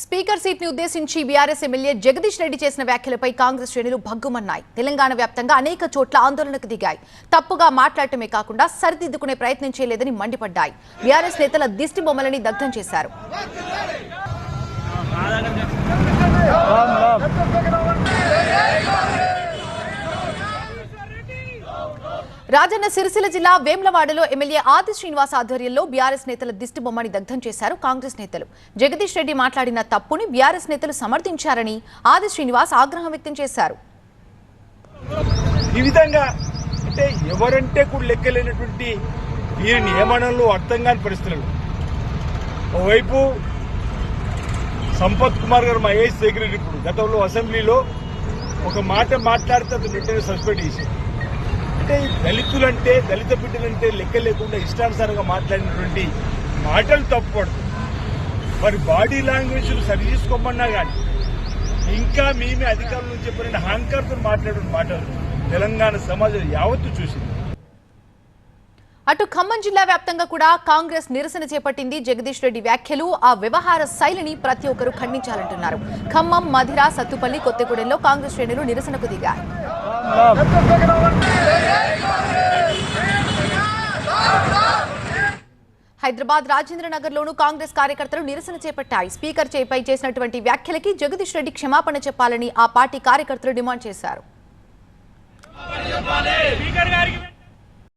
Speaker seat ని ఉద్దేశించి BRS MLA Jagadish Reddy చేసిన వ్యాఖ్యలపై కాంగ్రెస్ శ్రేణులు భగ్గుమన్నాయి. తెలంగాణ వ్యాప్తంగా అనేక చోట్ల ఆందోళనకు దిగాయి. తప్పుగా మాట్లాడటమే కాకుండా సరిదిద్దుకునే ప్రయత్నం చేయలేదని మండిపడ్డాయి. బీఆర్ఎస్ నేతల దిష్టి బొమ్మలని దగ్ధం చేశారు. రాజన్న సిరిసిల్ల జిల్లా వేములవాడలో ఎమ్మెల్యే ఆది శ్రీనివాస్ ఆధ్వర్యంలో బీఆర్ఎస్ నేతల దిష్టి బొమ్మని దగ్ధం చేశారు కాంగ్రెస్ నేతలు. జగదీష్ రెడ్డి మాట్లాడిన తప్పుని బీఆర్ఎస్ నేతలు సమర్థించారని ఆది శ్రీనివాస్ ఆగ్రహం వ్యక్తం చేశారు. ఈ విధంగా అంటే ఎవరంటే కూడా లెక్కలేనటువంటి వీరి నియమనంలో అర్థం కాని పరిస్థితులు. ఓవైపు సంపత్ కుమార్ గారు మా ఏఎస్ సెక్రటరీ ఇప్పుడు గతంలో అసెంబ్లీలో ఒక మాట మాట్లాడితే అతను వెంటనే సస్పెండ్ చేశారు. అంటే దళితులంటే దళిత బిడ్డలంటే లెక్క లేకుండా ఇష్టానుసారంగా మాట్లాడినటువంటి మాటలు తప్పుపడుతుంది. మరి బాడీ లాంగ్వేజ్ సరి చేసుకోమన్నా కానీ ఇంకా మేమే అధికారుల నుంచి చెప్పిన అహంకారంతో మాట్లాడిన మాటలు తెలంగాణ సమాజం యావత్తు చూసింది. అటు ఖమ్మం జిల్లా వ్యాప్తంగా కూడా కాంగ్రెస్ నిరసన చేపట్టింది. జగదీష్ రెడ్డి వ్యాఖ్యలు, ఆ వ్యవహార శైలిని ప్రతి ఒక్కరూ ఖండించాలంటున్నారు. ఖమ్మం, మధిర, సత్తుపల్లి, కొత్తగూడెంలో కాంగ్రెస్ శ్రేణులు నిరసనకు దిగాయి. హైదరాబాద్ రాజేంద్రనగర్లోనూ కాంగ్రెస్ కార్యకర్తలు నిరసన చేపట్టాయి. స్పీకర్ చేపై చేసినటువంటి వ్యాఖ్యలకి జగదీష్ రెడ్డి క్షమాపణ చెప్పాలని ఆ పార్టీ కార్యకర్తలు డిమాండ్ చేశారు.